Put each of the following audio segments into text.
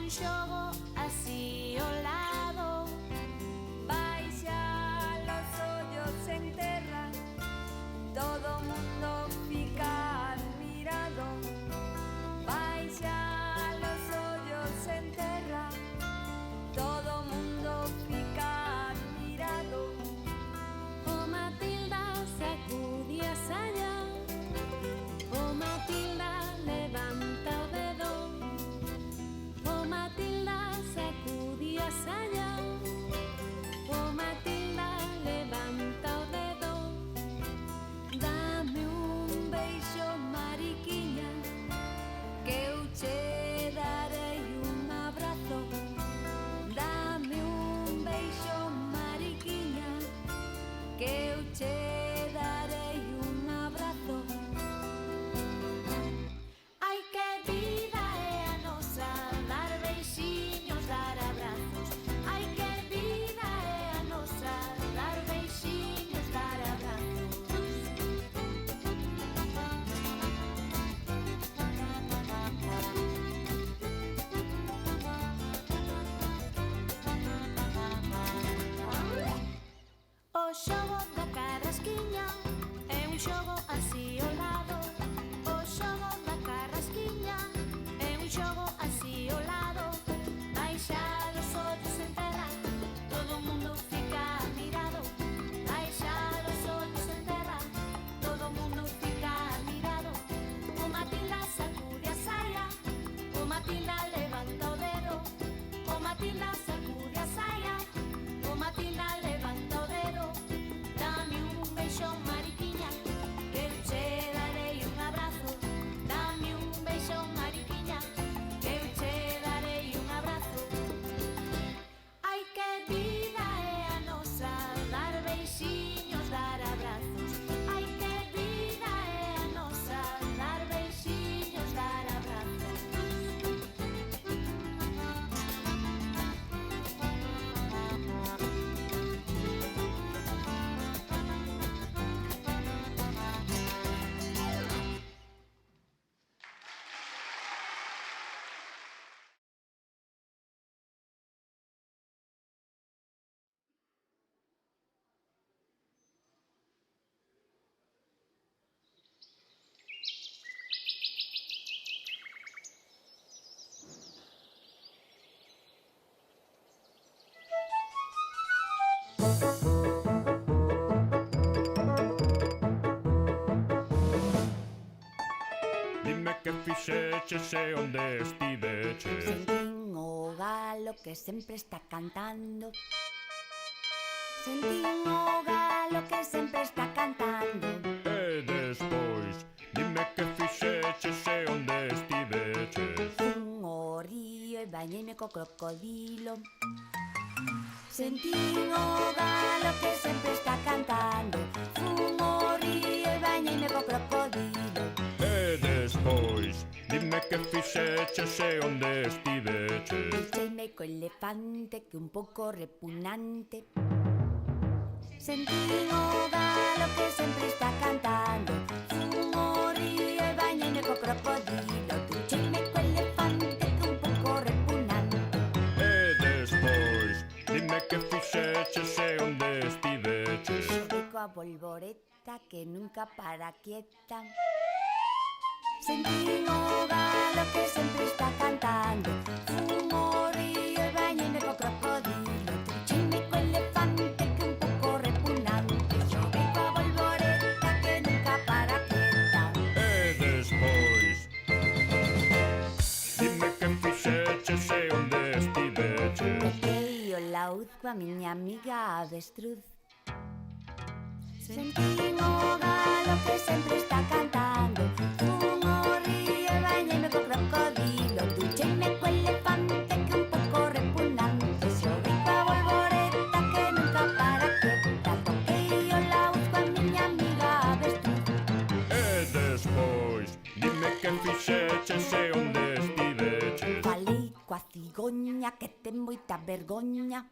un xogo así ao lado. Baixa los ollos en terra, todo mundo fica admirado. Baixa los ollos en terra, todo mundo fica admirado. O Matilda sacude a saia, o Matilda levanta o dedo, o Matilda sacude a saia, o Matilda levanta o dedo. Dame un beixo, mariquiña, que eu che darei un abrazo. Dame un beixo, mariquiña, que eu che darei un abrazo. Ai, que vida é a nosa, dar beixiños, dar abrazos. Ai, que vida é a nosa, dar beixiños, dar abrazos. O xogo da carrasquiña é un xogo así ao lado. O xogo da carrasquiña é un xogo así ao lado. Baixa os ollos en terra, todo o mundo fica admirado. Baixa os ollos en terra, todo o mundo fica admirado. O Matilda sacude a saia, o Matilda levanta o dedo, o Matilda sacude a saia, o Matilda levanta o dedo. Dame un beixo, mariquiña, que eu che darei un abrazo. Dame un beixo, mariquiña, que eu che darei un abrazo. Ai, que vida é a nosa, dar beixiños, dar abrazos. Ai, que vida é a nosa, dar beixiños, dar abrazos. Dime que fixeches e onde estiveches. Sentín o galo que sempre está cantando. Sentín o galo que sempre está cantando. E despois, dime que fixeches e onde estiveches. Fun ao río e bañeime co crocodilo. Sentín o galo que sempre está cantando. Fun ao río e bañeime co crocodilo. E despois, dime que fixeches e onde estiveches. Ducheime co elefante que un pouco repugnante. Sentín o galo que sempre está cantando. Fun ao río e bañeime co crocodilo. Ducheime co elefante que un pouco repugnante. E despois, dime que fixeches e onde estiveches. Xoguei coa bolboreta que nunca para quieta. Sentín o galo que sempre está cantando. Fun ao río e bañeime co crocodilo. Ducheime co elefante que un pouco repugnante. Xoguei coa bolboreta que nunca para quieta. E despois, dime que fixeches e onde estiveches. Toquei o laúd coa miña amiga avestruz. Sentín o galo que sempre está cantando. Fun ao río e bañeime co crocodilo. Ducheime co elefante que un pouco repugnante. Xoguei coa bolboreta que nunca para quieta. Toquei o laúd coa miña amiga avestruz. E despois, dime que fixeches e onde estiveches. Falei coa cigoña que ten moita vergoña.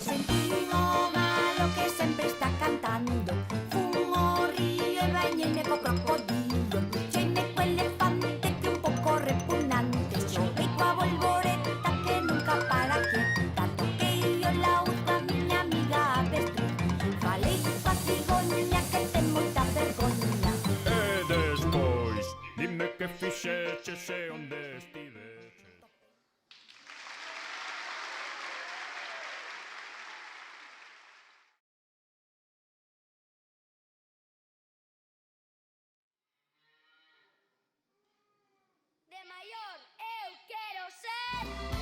Sentín o galo que sempre está cantando. Fun ao río e bañeime co crocodilo. Ducheime co elefante que un pouco repugnante. fixeches e onde estiveches. De maior eu quero ser.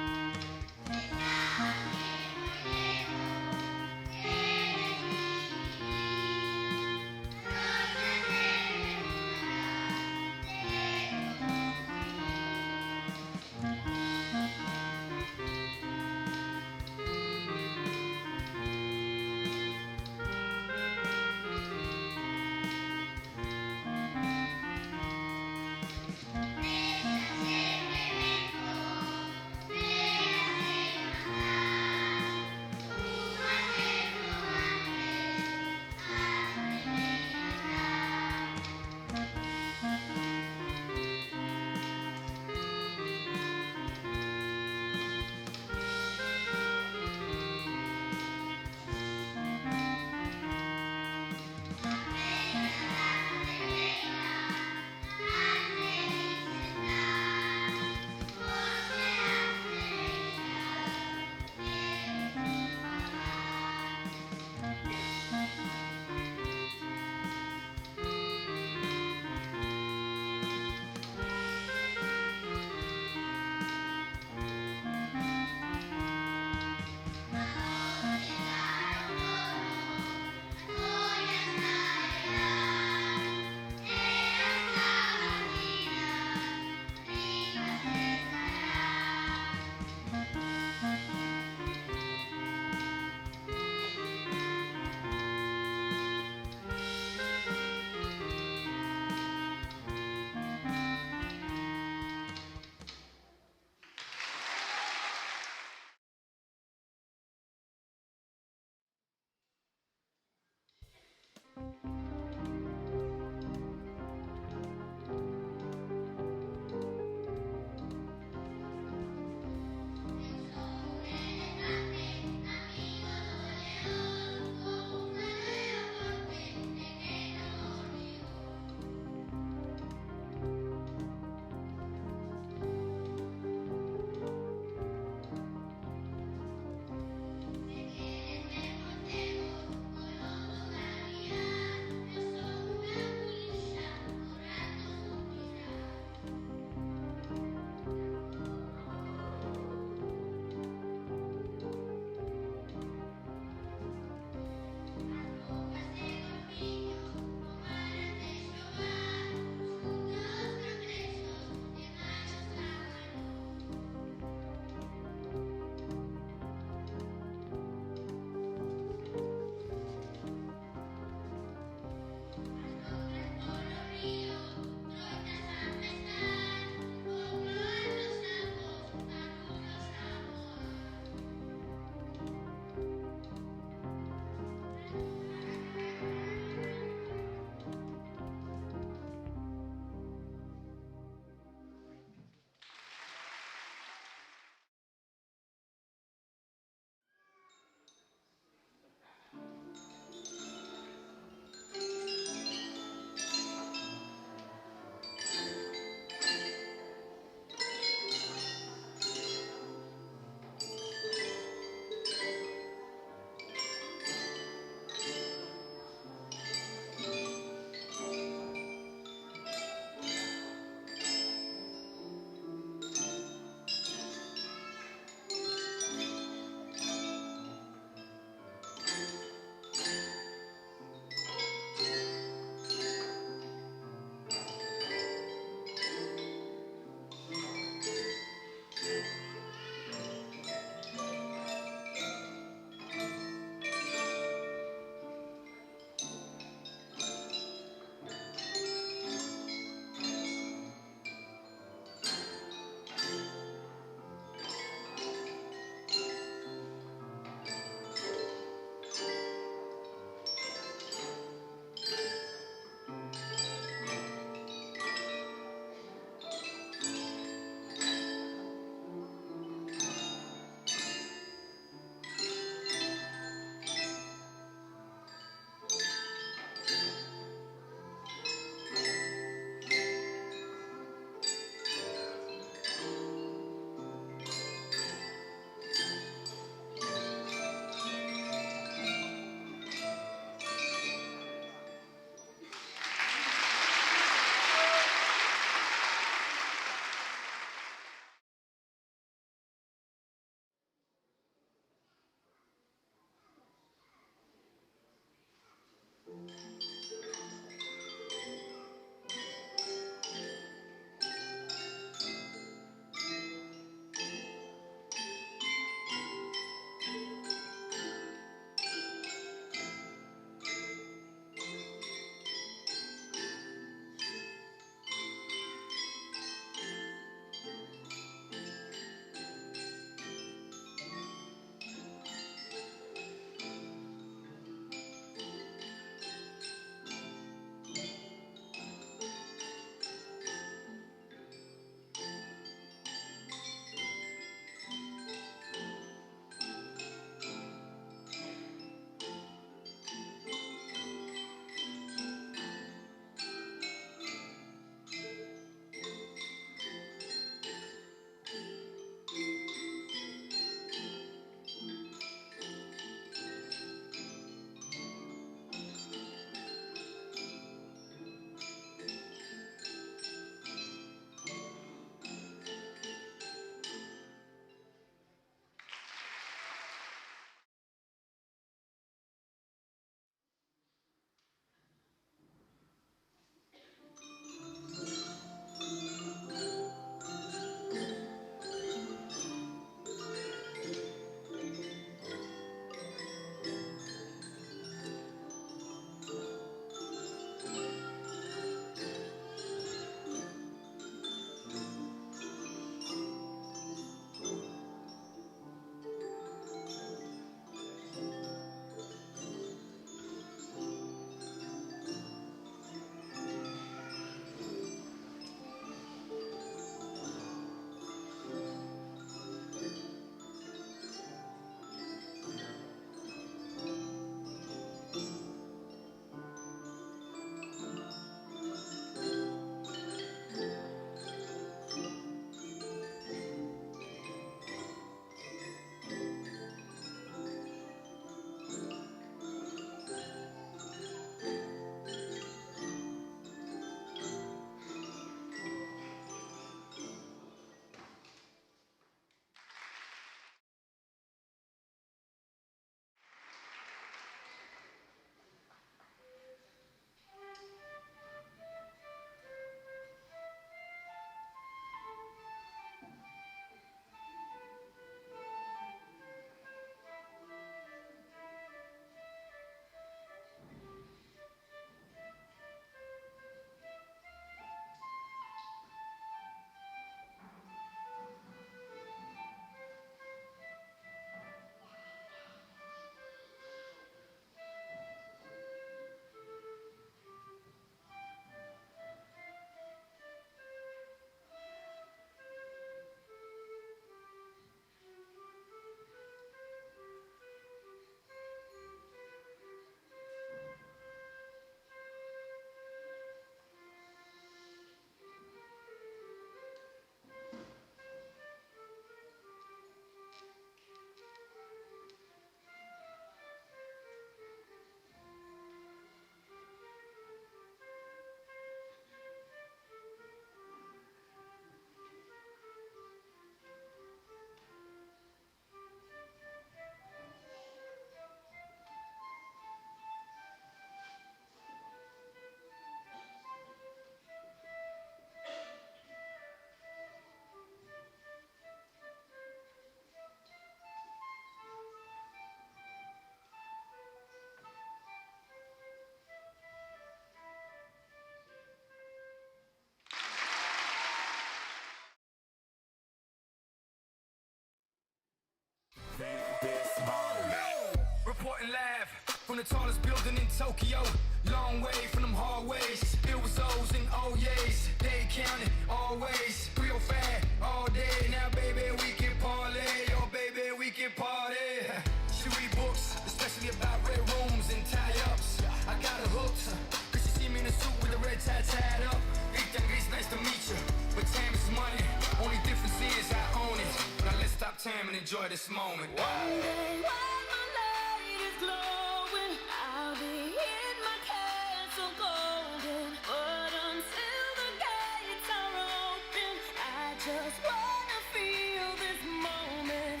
Reporting live from the tallest building in Tokyo. Long way from them hallways. It was O's and O's. They counted always. Real fat all day. Now baby we can parlay. Oh baby we can party. She read books, especially about red rooms and tie-ups. I got her hooked, cause she see me in a suit with a red tie tied up. Ethan Gris, nice to meet you. But time is money. Only difference is I own it. Now let's stop time and enjoy this moment. One day when the light is glowing, I'll be in my castle golden. But until the gates are open, I just wanna feel this moment.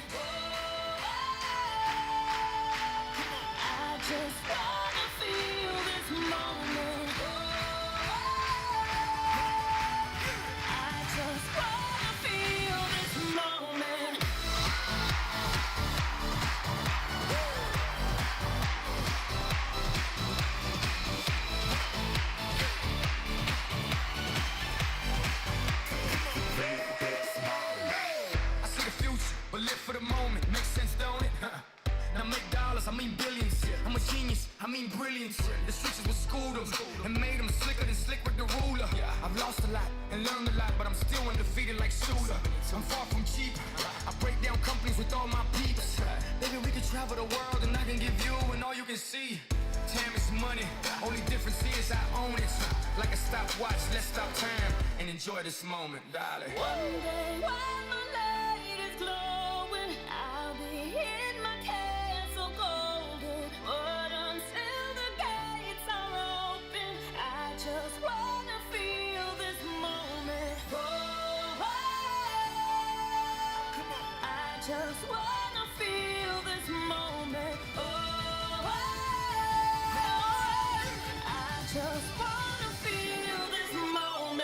I just wanna feel this genius, I mean brilliance. The streets is what schooled them and made them slicker than slick with the ruler. I've lost a lot and learned a lot, but I'm still undefeated like Shooter. I'm far from cheap. I break down companies with all my peeps. Baby, we could travel the world and I can give you and all you can see. Time is money, only difference is I own it. Like a stopwatch, let's stop time and enjoy this moment, darling. One day when my light is glowing, I'll be in my castle golden. But until the gates are open, I just wanna feel this moment. Oh, I just wanna feel this moment. Oh, I just wanna feel this moment.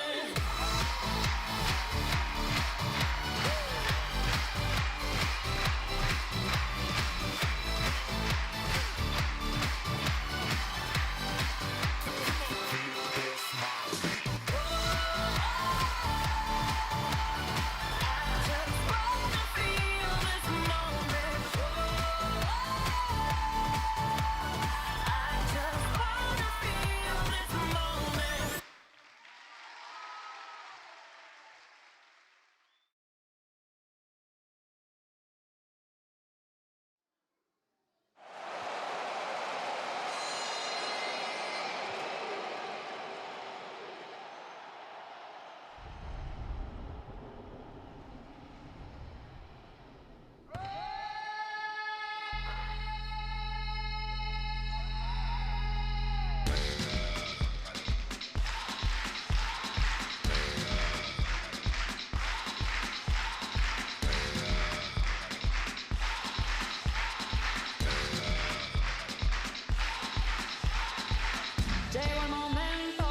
Llegó el momento,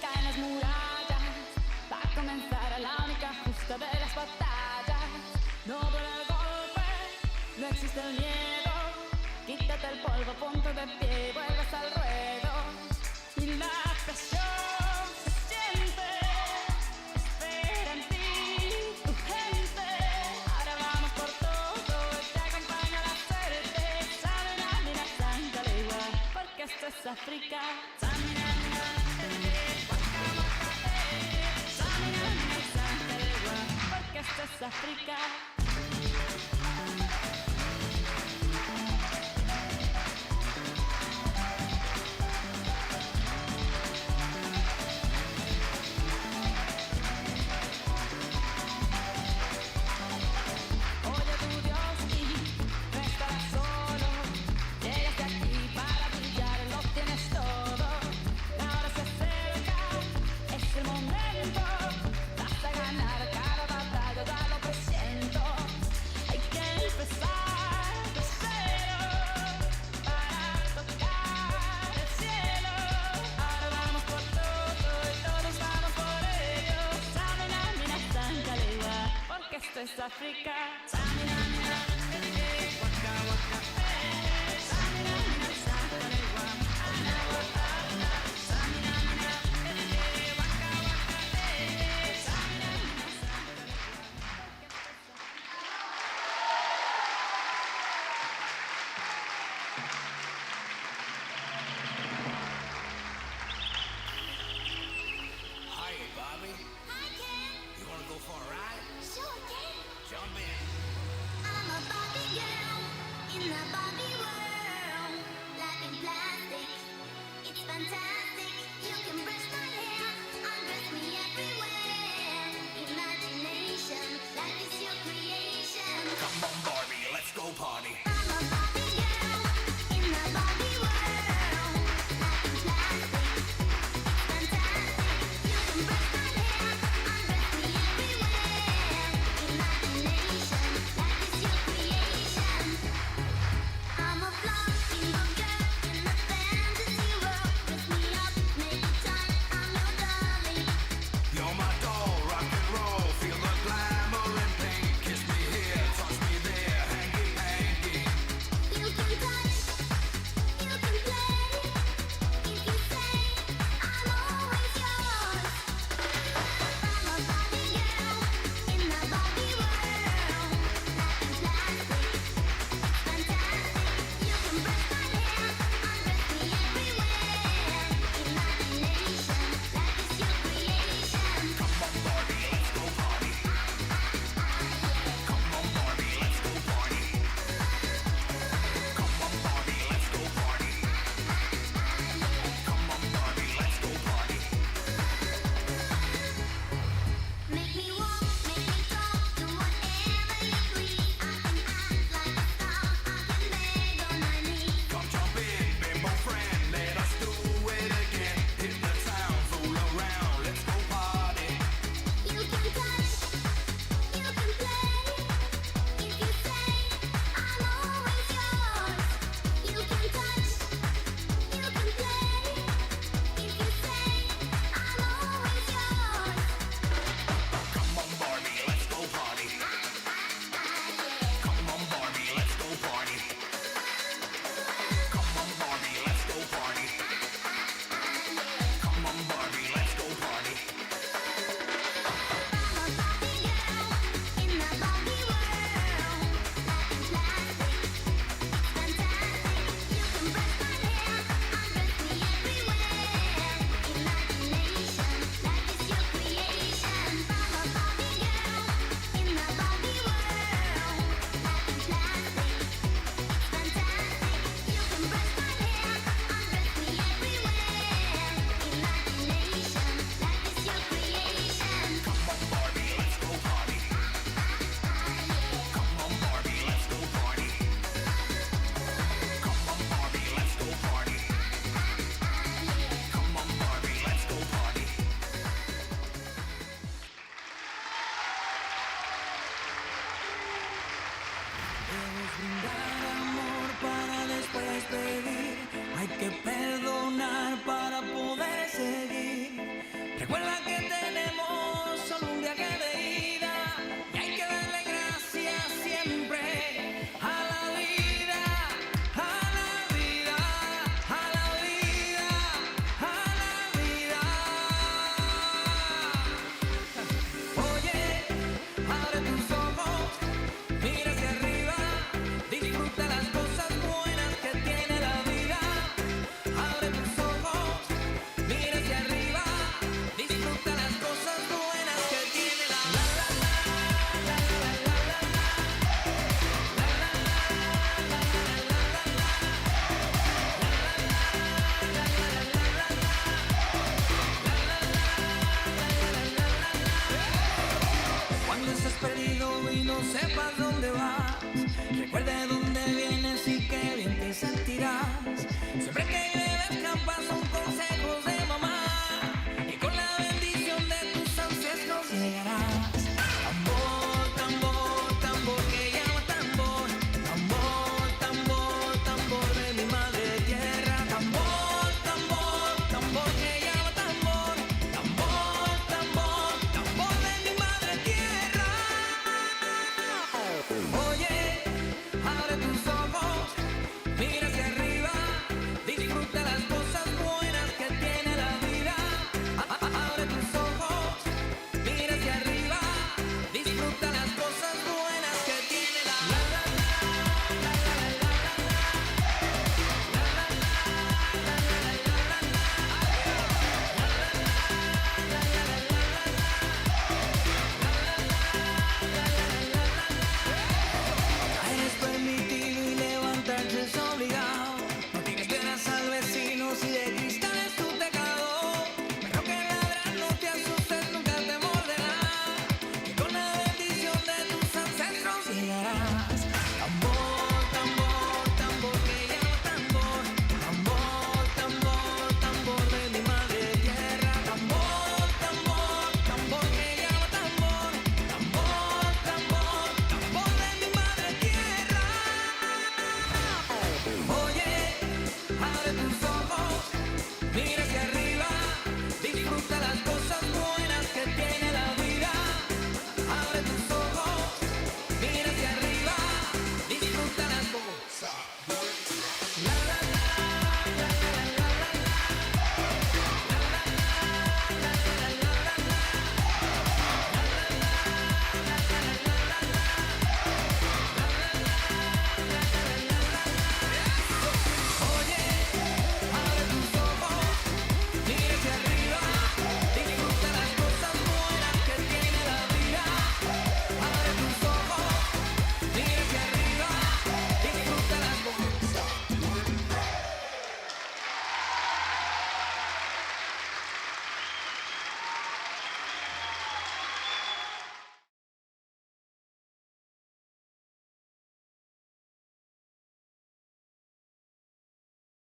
caen las murallas, va a comenzar la única justa de las batallas. No duele el golpe, no existe el miedo, quítate el polvo, ponte de pie y vuelves al ruedo. Y la presión se siente, espera en ti tu gente. Ahora vamos por todo, te acompaña la suerte. Samina, mina, santa lengua, porque esto es África. Samina, mina, waka, waka, Samina, mina, santa lengua, porque esto es África. Oye tu Dios y no estarás solo. Llegaste aquí para brillar, lo tienes todo. Ahora se acerca, es el momento. Vas a ganar cada batalla, ya lo presiento. Hay que empezar de cero para tocar el cielo. Ahora vamos por todo y todos vamos por ello. Samina, mina, santa lengua, porque esto es África. Samina, mina, waka, waka, Samina, mina, santa lengua, ana, waka, Samina, mina, waka, waka, Samina, mina, santa Hi, Bobby. Hi, Ken. You want to go for a ride? Sure, Ken. Jump in. I'm a Barbie girl in the Barbie world. Life in plastic, it's fantastic.